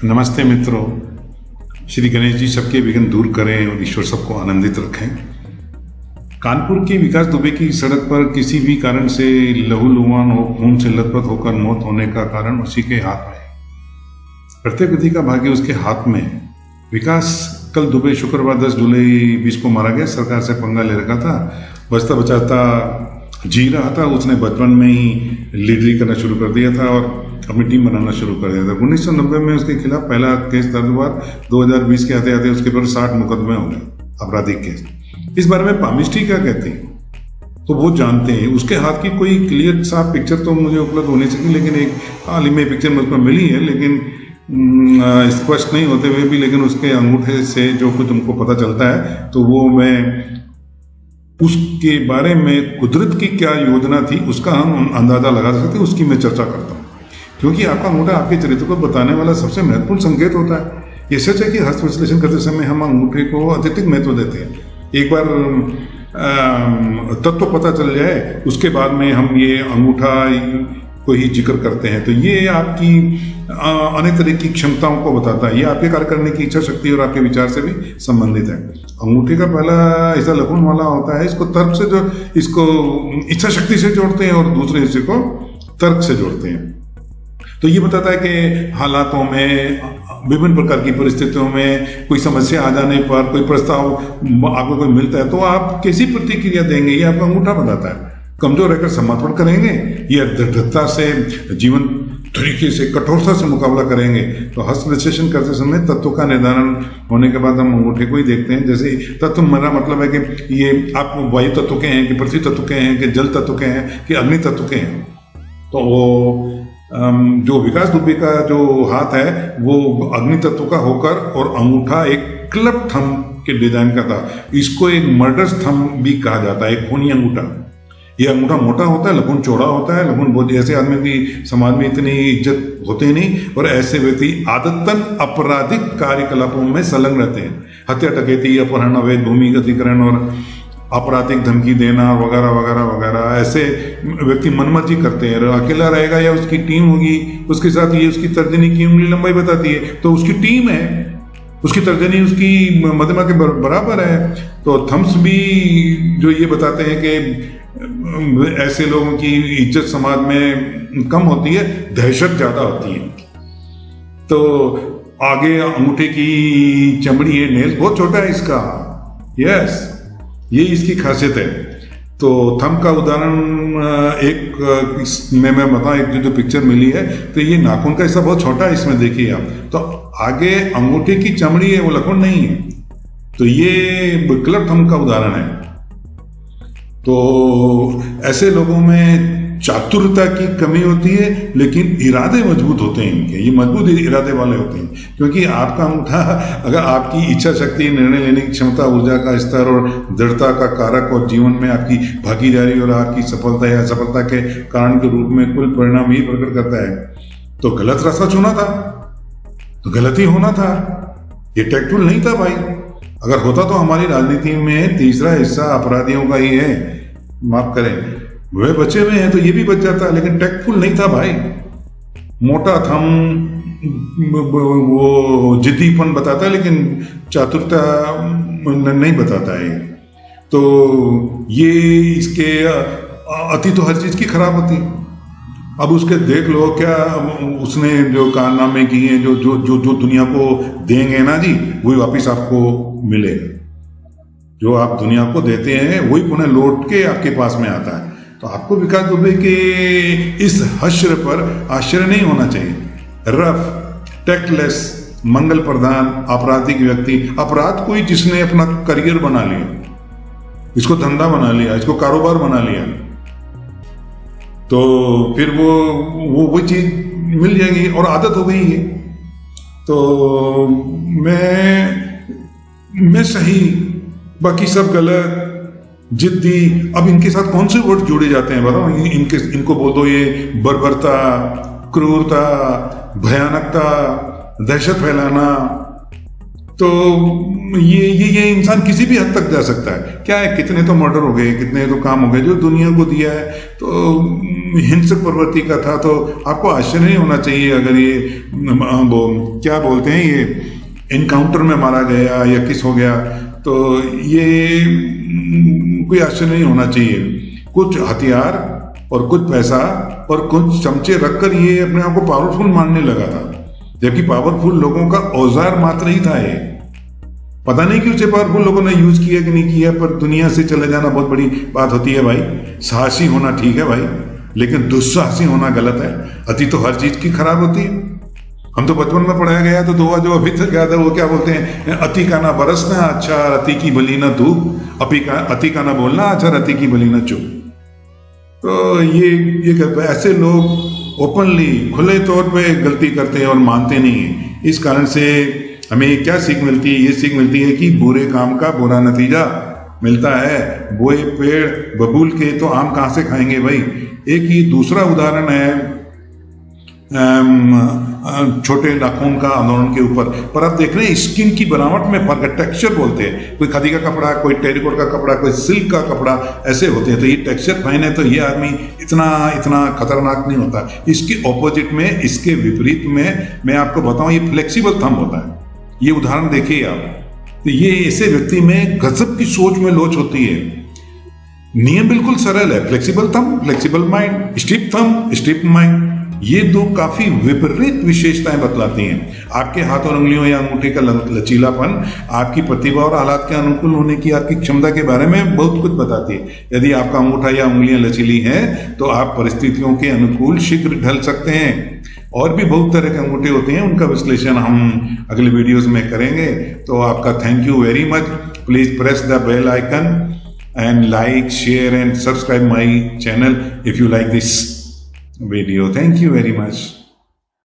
नमस्ते मित्रों। श्री गणेश जी सबके विघ्न दूर करें और ईश्वर सबको आनंदित रखें। कानपुर के विकास दुबे की सड़क पर किसी भी कारण से लहूलुहान हो खून से लथपथ होकर मौत होने का कारण उसी के हाथ में है। प्रत्येक व्यक्ति का भाग्य उसके हाथ में है। विकास कल दुबे शुक्रवार 10 जुलाई 20 को मारा गया। सरकार से पंगा ले रखा था, बचता बचाता जी रहा था। उसने बचपन में ही लीडरी करना शुरू कर दिया था और अपनी टीम बनाना शुरू कर दिया था। 1990 में उसके खिलाफ पहला केस दर्ज हुआ। 2020 के आते आते उसके पर 60 मुकदमे हो गए, आपराधिक केस। इस बारे में पामिस्ट्री क्या कहते हैं तो वो जानते हैं। उसके हाथ की कोई क्लियर साफ पिक्चर तो मुझे उपलब्ध हो नहीं सकी, लेकिन एक हाल ही में पिक्चर मुझको मिली है, लेकिन स्पष्ट नहीं होते हुए भी, लेकिन उसके अंगूठे से जो कुछ तुमको पता चलता है तो वो मैं उसके बारे में कुदरत की क्या योजना थी उसका हम अंदाजा लगा सकते हैं। उसकी मैं चर्चा करता हूँ, क्योंकि आपका अंगूठा आपके चरित्र को बताने वाला सबसे महत्वपूर्ण संकेत होता है। ये सच है कि हस्त विश्लेषण करते समय हम अंगूठे को अत्यधिक महत्व देते हैं। एक बार तत्व पता चल जाए उसके बाद में हम ये अंगूठा को ही जिक्र करते हैं। तो ये आपकी अनेक तरह की क्षमताओं को बताता है। ये आपके कार्य करने की इच्छा शक्ति और आपके विचार से भी संबंधित है। अंगूठे का पहला हिस्सा लघुन वाला होता है। इसको तर्क से जो इसको इच्छा शक्ति से जोड़ते हैं और दूसरे हिस्से को तर्क से जोड़ते हैं। तो ये बताता है कि हालातों में, विभिन्न प्रकार की परिस्थितियों में कोई समस्या आ जाने पर, कोई प्रस्ताव आपको कोई मिलता है तो आप कैसी प्रतिक्रिया देंगे, ये आपका अंगूठा बताता है। कमजोर रहकर समर्पण करेंगे या दृढ़ता से, जीवन तरीके से, कठोरता से मुकाबला करेंगे। तो हस्त विश्लेषण करते समय तत्व का निर्धारण होने के बाद हम अंगूठे को ही देखते हैं। जैसे तत्व, मेरा मतलब है कि ये आप वायु तत्व के हैं कि पृथ्वी तत्व के हैं कि जल तत्व के हैं कि अग्नि तत्व के हैं। तो वो जो विकास दुबे का जो हाथ है वो अग्नि तत्व का होकर, और अंगूठा एक क्लब थंब के डिजाइन का था। इसको एक मर्डर्स थंब भी कहा जाता है, एक खूनी अंगूठा। ये अंगूठा मोटा होता है, लघुन चौड़ा होता है। लघुन बहुत ऐसे आदमी की समाज में इतनी इज्जत होती नहीं, और ऐसे व्यक्ति आदतन आपराधिक कार्यकलापों में संलग्न रहते हैं। हत्या, डकैती, अपहरण, अवैध भूमि अधिग्रहण और आपराधिक धमकी देना वगैरह वगैरह वगैरह। ऐसे व्यक्ति मनमर्जी करते हैं। अकेला रहेगा या उसकी टीम होगी, उसके साथ ये उसकी तर्जनी की उंगली लंबाई बताती है तो उसकी टीम है, उसकी तर्जनी उसकी मध्यमा के बराबर है। तो थम्स भी जो ये बताते हैं कि ऐसे लोगों की इज्जत समाज में कम होती है, दहशत ज्यादा होती है। तो आगे अंगूठे की चमड़ी है, नेल बहुत छोटा है इसका। यस, ये इसकी खासियत है। तो थंब का उदाहरण एक इसमें मैं बताऊं, एक जो पिक्चर मिली है तो ये नाखून का हिस्सा बहुत छोटा है, इसमें देखिए आप। तो आगे अंगूठे की चमड़ी है, वो लखुन नहीं है। तो ये क्लब थंब का उदाहरण है। तो ऐसे लोगों में चातुरता की कमी होती है, लेकिन इरादे मजबूत होते हैं इनके। ये मजबूत इरादे वाले होते हैं, क्योंकि आपका अंगूठा अगर आपकी इच्छा शक्ति, निर्णय लेने की क्षमता, ऊर्जा का स्तर और दृढ़ता का कारक, और जीवन में आपकी भागीदारी और आपकी सफलता या असफलता के कारण के रूप में कुल परिणाम ही प्रकट करता है। तो गलत रास्ता चुना था तो गलत ही होना था। ये टैक्टफुल नहीं था भाई। अगर होता तो हमारी राजनीति में तीसरा हिस्सा अपराधियों का ही है, माफ करें, वे बचे हुए हैं तो ये भी बच जाता, लेकिन टैक्टफुल नहीं था भाई। मोटा थंब वो जिद्दीपन बताता है, लेकिन चातुरता नहीं बताता है। तो ये इसके अति तो हर चीज की खराब होती है। अब उसके देख लो क्या उसने जो कारनामे किए हैं, जो जो जो जो दुनिया को देंगे ना जी, वही वापिस आपको मिलेगा। जो आप दुनिया को देते हैं वही पुनः लौट के आपके पास में आता है। तो आपको विकास दुबे के इस हश्र पर आश्चर्य नहीं होना चाहिए। रफ, टैक्टलेस, मंगल प्रधान, आपराधिक व्यक्ति, अपराध कोई जिसने अपना करियर बना लिया, इसको धंधा बना लिया, इसको कारोबार बना लिया, तो फिर वो चीज मिल जाएगी और आदत हो गई है। तो मैं सही, बाकी सब गलत, जिद्दी। अब इनके साथ कौन से वर्ड जोड़े जाते हैं बताओ? इनको बोल दो ये बर्बरता, क्रूरता, भयानकता, दहशत फैलाना। तो ये इंसान किसी भी हद तक जा सकता है। क्या है, कितने तो मर्डर हो गए, कितने तो काम हो गए जो दुनिया को दिया है। तो हिंसक प्रवृत्ति का था तो आपको आश्चर्य नहीं होना चाहिए अगर ये वो क्या बोलते हैं ये इनकाउंटर में मारा गया या किस हो गया, तो ये कोई आश्चर्य नहीं होना चाहिए। कुछ हथियार और कुछ पैसा और कुछ चमचे रखकर ये अपने आप को पावरफुल मानने लगा था, जबकि पावरफुल लोगों का औजार मात्र ही था ये। पता नहीं कि उसे पावरफुल लोगों ने यूज किया कि नहीं किया, पर दुनिया से चले जाना बहुत बड़ी बात होती है भाई। साहसी होना ठीक है भाई, लेकिन दुस्साहसी होना गलत है। अति तो हर चीज की खराब होती है। हम तो बचपन में पढ़ाया गया तो दुआ जो अभी तक याद है वो क्या बोलते हैं, अति का ना बरसना अच्छा रति की भली ना धूप, अति का ना बोलना अच्छा रति की भली ना चुप। तो ये ऐसे लोग ओपनली खुले तौर पे गलती करते हैं और मानते नहीं है। इस कारण से हमें क्या सीख मिलती है? ये सीख मिलती है कि बुरे काम का बुरा नतीजा मिलता है। बोए पेड़ बबूल के तो आम कहाँ से खाएंगे भाई। एक ही दूसरा उदाहरण है छोटे नाखून का आंदोलन के ऊपर, पर आप देख रहे हैं स्किन की बनावट में फर्क है। टेक्सचर बोलते हैं, कोई खादी का कपड़ा, कोई टेरिकोट का कपड़ा, कोई सिल्क का कपड़ा, ऐसे होते हैं। तो ये टेक्सचर फाइन है तो ये आदमी इतना खतरनाक नहीं होता। इसके ऑपोजिट में, इसके विपरीत में मैं आपको बताऊं, ये फ्लेक्सिबल थंब होता है। ये उदाहरण देखिए आप, तो ये ऐसे व्यक्ति में गजब की सोच में लोच होती है। नियम बिल्कुल सरल है, flexible thumb flexible mind, stiff thumb stiff mind. ये दो काफी विपरीत विशेषताएं बतलाती हैं। आपके हाथ और उंगलियों या अंगूठे का लचीलापन आपकी प्रतिभा और हालात के अनुकूल होने की आपकी क्षमता के बारे में बहुत कुछ बताती है। यदि आपका अंगूठा या उंगलियां लचीली हैं तो आप परिस्थितियों के अनुकूल शीघ्र ढल सकते हैं। और भी बहुत तरह के अंगूठे होते हैं, उनका विश्लेषण हम अगले वीडियोस में करेंगे। तो आपका thank you very much. Please press the bell icon and like, share and subscribe my channel if you like this video. Thank you very much.